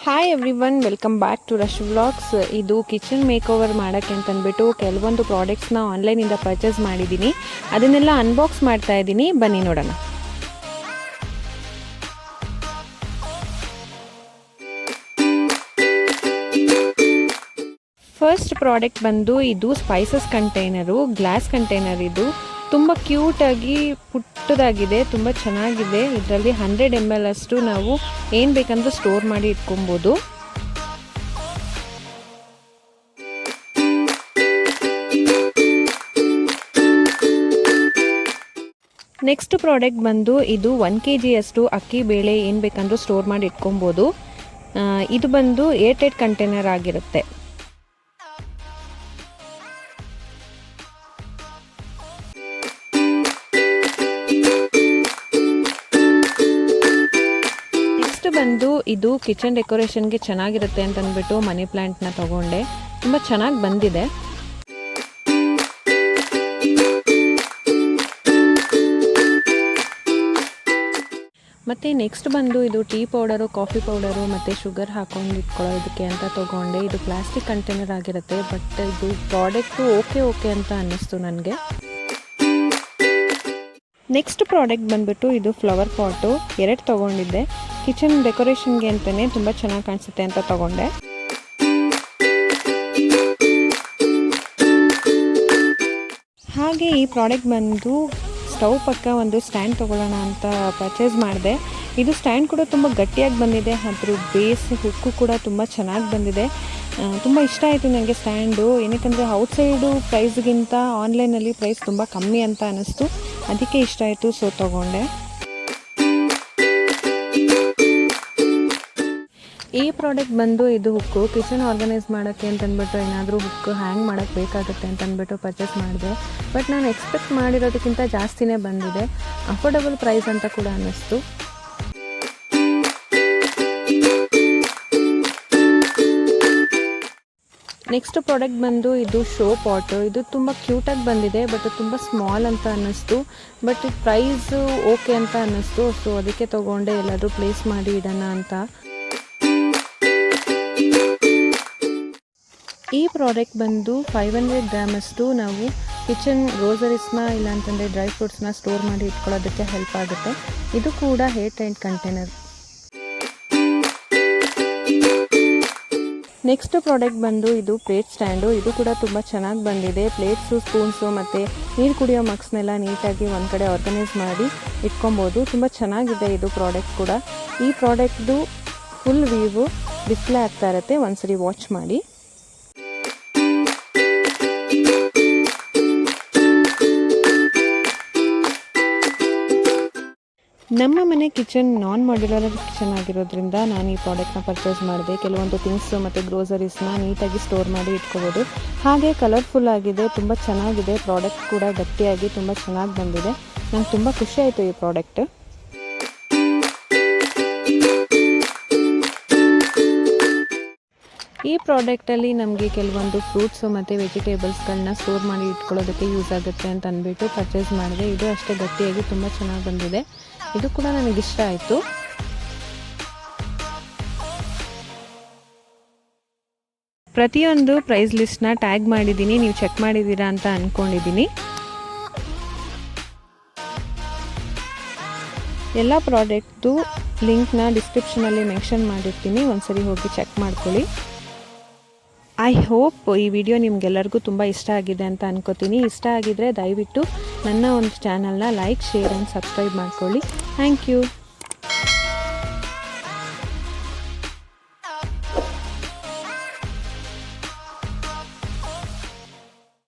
Hi everyone, welcome back to Rush vlogs. ಇದು kitchen makeover ಮಾಡೋಕ್ಕೆ ಅಂತಂದ್ಬಿಟ್ಟು ಕೆಲವೊಂದು ಪ್ರಾಡಕ್ಟ್ಸ್ನ ಆನ್ಲೈನಿಂದ ಪರ್ಚೇಸ್ ಮಾಡಿದ್ದೀನಿ. ಅದನ್ನೆಲ್ಲ ಅನ್ಬಾಕ್ಸ್ ಮಾಡ್ತಾ ಇದ್ದೀನಿ, ಬನ್ನಿ ನೋಡೋಣ. ಫಸ್ಟ್ ಪ್ರಾಡಕ್ಟ್ ಬಂದು ಇದು ಸ್ಪೈಸಸ್ ಕಂಟೈನರು, ಗ್ಲಾಸ್ ಕಂಟೈನರ್. ಇದು ತುಂಬ ಕ್ಯೂಟಾಗಿ ಪುಟ್ಟದಾಗಿದೆ, ತುಂಬ ಚೆನ್ನಾಗಿದೆ. ಇದರಲ್ಲಿ 100 ml ಅಷ್ಟು ನಾವು ಏನು ಬೇಕಂದ್ರೂ ಸ್ಟೋರ್ ಮಾಡಿ ಇಟ್ಕೊಬೋದು. ನೆಕ್ಸ್ಟ್ ಪ್ರಾಡಕ್ಟ್ ಬಂದು ಇದು 1 kg ಅಷ್ಟು ಅಕ್ಕಿ ಬೇಳೆ ಏನು ಬೇಕಂದ್ರೂ ಸ್ಟೋರ್ ಮಾಡಿ ಇಟ್ಕೊಬೋದು. ಇದು ಬಂದು ಏರ್ಟೈಟ್ ಕಂಟೈನರ್ ಆಗಿರುತ್ತೆ. ಬಂದು ಇದು ಕಿಚನ್ ಡೆಕೋರೇಷನ್ಗೆ ಚೆನ್ನಾಗಿರುತ್ತೆ ಅಂತ ಅಂದ್ಬಿಟ್ಟು ಮನಿ ಪ್ಲಾಂಟ್ನ ತಗೊಂಡೆ. ತುಂಬ ಚೆನ್ನಾಗಿ ಬಂದಿದೆ. ಮತ್ತು ನೆಕ್ಸ್ಟ್ ಬಂದು ಇದು ಟೀ ಪೌಡರು, ಕಾಫಿ ಪೌಡರು ಮತ್ತು ಶುಗರ್ ಹಾಕೊಂಡು ಇಟ್ಕೊಳ್ಳೋದಕ್ಕೆ ಅಂತ ತೊಗೊಂಡೆ. ಇದು ಪ್ಲಾಸ್ಟಿಕ್ ಕಂಟೈನರ್ ಆಗಿರುತ್ತೆ, ಬಟ್ ಇದು ಪ್ರಾಡಕ್ಟು ಓಕೆ ಅಂತ ಅನ್ನಿಸ್ತು ನನಗೆ. ನೆಕ್ಸ್ಟ್ ಪ್ರಾಡಕ್ಟ್ ಬಂದ್ಬಿಟ್ಟು ಇದು ಫ್ಲವರ್ ಪಾಟು. 2 ತೊಗೊಂಡಿದ್ದೆ. ಕಿಚನ್ ಡೆಕೋರೇಷನ್ಗೆ ಅಂತಲೇ ತುಂಬ ಚೆನ್ನಾಗಿ ಕಾಣಿಸುತ್ತೆ ಅಂತ ತೊಗೊಂಡೆ. ಹಾಗೆ ಈ ಪ್ರಾಡಕ್ಟ್ ಬಂದು ಸ್ಟವ್ ಪಕ್ಕ ಒಂದು ಸ್ಟ್ಯಾಂಡ್ ತೊಗೊಳ್ಳೋಣ ಅಂತ ಪರ್ಚೇಸ್ ಮಾಡಿದೆ. ಇದು ಸ್ಟ್ಯಾಂಡ್ ಕೂಡ ತುಂಬ ಗಟ್ಟಿಯಾಗಿ ಬಂದಿದೆ, ಅದ್ರ ಬೇಸ್ ಹುಕ್ಕು ಕೂಡ ತುಂಬ ಚೆನ್ನಾಗಿ ಬಂದಿದೆ. ತುಂಬ ಇಷ್ಟ ಆಯಿತು ನನಗೆ ಸ್ಟ್ಯಾಂಡು. ಏನಕ್ಕೆಂದರೆ ಔಟ್ಸೈಡು ಪ್ರೈಸ್ಗಿಂತ ಆನ್ಲೈನಲ್ಲಿ ಪ್ರೈಸ್ ತುಂಬ ಕಮ್ಮಿ ಅಂತ ಅನ್ನಿಸ್ತು, ಅದಕ್ಕೆ ಇಷ್ಟ ಆಯಿತು, ಸೊ ತೊಗೊಂಡೆ. ಈ ಪ್ರಾಡಕ್ಟ್ ಬಂದು ಇದು ಹುಕ್ಕು. ಕಿಚನ್ ಆರ್ಗನೈಸ್ ಮಾಡೋಕ್ಕೆ ಅಂತಂದ್ಬಿಟ್ಟು ಏನಾದರೂ ಹುಕ್ಕು ಹ್ಯಾಂಗ್ ಮಾಡೋಕ್ಕೆ ಬೇಕಾಗುತ್ತೆ ಅಂತಂದ್ಬಿಟ್ಟು ಪರ್ಚೇಸ್ ಮಾಡಿದೆ. ಬಟ್ ನಾನು ಎಕ್ಸ್ಪೆಕ್ಟ್ ಮಾಡಿರೋದಕ್ಕಿಂತ ಜಾಸ್ತಿನೇ ಬಂದಿದೆ. ಅಫೋರ್ಡಬಲ್ ಪ್ರೈಸ್ ಅಂತ ಕೂಡ ಅನ್ನಿಸ್ತು. ನೆಕ್ಸ್ಟ್ ಪ್ರಾಡಕ್ಟ್ ಬಂದು ಇದು ಶೋ ಪಾಟು. ಇದು ತುಂಬ ಕ್ಯೂಟಾಗಿ ಬಂದಿದೆ, ಬಟ್ ತುಂಬ ಸ್ಮಾಲ್ ಅಂತ ಅನ್ನಿಸ್ತು. ಬಟ್ ಪ್ರೈಸು ಓಕೆ ಅಂತ ಅನ್ನಿಸ್ತು, ಸೊ ಅದಕ್ಕೆ ತೊಗೊಂಡೆ, ಎಲ್ಲಾದರೂ ಪ್ಲೇಸ್ ಮಾಡಿ ಇಡೋಣ ಅಂತ. ಈ ಪ್ರಾಡಕ್ಟ್ ಬಂದು 500 ಗ್ರಾಮ್ ಅಷ್ಟು ನಾವು ಕಿಚನ್ ಗ್ರೋಸರೀಸ್ನ ಇಲ್ಲಾಂತಂದರೆ ಡ್ರೈ ಫ್ರೂಟ್ಸ್ನ ಸ್ಟೋರ್ ಮಾಡಿ ಇಟ್ಕೊಳ್ಳೋದಕ್ಕೆ ಹೆಲ್ಪ್ ಆಗುತ್ತೆ. ಇದು ಕೂಡ air tight container. Next product ಬಂದು ಇದು ಪ್ಲೇಟ್ ಸ್ಟ್ಯಾಂಡು. ಇದು ಕೂಡ ತುಂಬ ಚೆನ್ನಾಗಿ ಬಂದಿದೆ. ಪ್ಲೇಟ್ಸು, ಸ್ಪೂನ್ಸು ಮತ್ತು ನೀರು ಕುಡಿಯೋ ಮಗ್ಸ್ನೆಲ್ಲ ನೀಟಾಗಿ ಒಂದು ಕಡೆ ಆರ್ಗನೈಸ್ ಮಾಡಿ ಇಟ್ಕೊಬೋದು. ತುಂಬ ಚೆನ್ನಾಗಿದೆ ಇದು ಪ್ರಾಡಕ್ಟ್ ಕೂಡ. ಈ ಪ್ರಾಡಕ್ಟ್ದು ಫುಲ್ ವ್ಯೂ ಡಿಸ್ಪ್ಲೇ ಆಗ್ತಾ ಇರುತ್ತೆ, ಒಂದ್ಸರಿ ವಾಚ್ ಮಾಡಿ. ನಮ್ಮ ಮನೆ ಕಿಚನ್ ನಾನ್ ಮಾಡ್ಯುಲರ್ ಕಿಚನ್ ಆಗಿರೋದ್ರಿಂದ ನಾನು ಈ ಪ್ರಾಡಕ್ಟ್ನ ಪರ್ಚೇಸ್ ಮಾಡಿದೆ. ಕೆಲವೊಂದು ಥಿಂಗ್ಸು ಮತ್ತು ಗ್ರೋಸರೀಸ್ನ ನೀಟಾಗಿ ಸ್ಟೋರ್ ಮಾಡಿ ಇಟ್ಕೋಬೋದು. ಹಾಗೆ ಕಲರ್ಫುಲ್ ಆಗಿದೆ, ತುಂಬ ಚೆನ್ನಾಗಿದೆ. ಪ್ರಾಡಕ್ಟ್ ಕೂಡ ಗಟ್ಟಿಯಾಗಿ ತುಂಬ ಚೆನ್ನಾಗಿ ಬಂದಿದೆ. ನಂಗೆ ತುಂಬ ಖುಷಿ ಆಯಿತು ಈ ಪ್ರಾಡಕ್ಟ್. ಈ ಪ್ರಾಡಕ್ಟಲ್ಲಿ ನಮಗೆ ಕೆಲವೊಂದು ಫ್ರೂಟ್ಸು ಮತ್ತು ವೆಜಿಟೇಬಲ್ಸ್ಗಳನ್ನ ಸ್ಟೋರ್ ಮಾಡಿ ಇಟ್ಕೊಳ್ಳೋದಕ್ಕೆ ಯೂಸ್ ಆಗುತ್ತೆ ಅಂತ ಅಂದ್ಬಿಟ್ಟು ಪರ್ಚೇಸ್ ಮಾಡಿದೆ. ಇದು ಅಷ್ಟೇ ಗಟ್ಟಿಯಾಗಿ ತುಂಬ ಚೆನ್ನಾಗಿ ಬಂದಿದೆ. ಇದು ಕೂಡ ನನಗಿಷ್ಟ ಆಯಿತು. ಪ್ರತಿಯೊಂದು ಪ್ರೈಸ್ ಲಿಸ್ಟ್ನ ಟ್ಯಾಗ್ ಮಾಡಿದ್ದೀನಿ, ನೀವು ಚೆಕ್ ಮಾಡಿದ್ದೀರಾ ಅಂತ ಅಂದ್ಕೊಂಡಿದ್ದೀನಿ. ಎಲ್ಲ ಪ್ರಾಡಕ್ಟ್ದು ಲಿಂಕ್ನ ಡಿಸ್ಕ್ರಿಪ್ಷನಲ್ಲಿ ಮೆನ್ಷನ್ ಮಾಡಿರ್ತೀನಿ, ಒಂದ್ಸರಿ ಹೋಗಿ ಚೆಕ್ ಮಾಡ್ಕೊಳ್ಳಿ. ಐ ಹೋಪ್ ಈ ವಿಡಿಯೋ ನಿಮಗೆಲ್ಲರಿಗೂ ತುಂಬ ಇಷ್ಟ ಆಗಿದೆ ಅಂತ ಅನ್ಕೋತೀನಿ. ಇಷ್ಟ ಆಗಿದ್ದರೆ ದಯವಿಟ್ಟು ನನ್ನ ಒಂದು ಚಾನಲ್ನ ಲೈಕ್, ಶೇರ್ ಆ್ಯಂಡ್ ಸಬ್ಸ್ಕ್ರೈಬ್ ಮಾಡ್ಕೊಳ್ಳಿ. Thank you.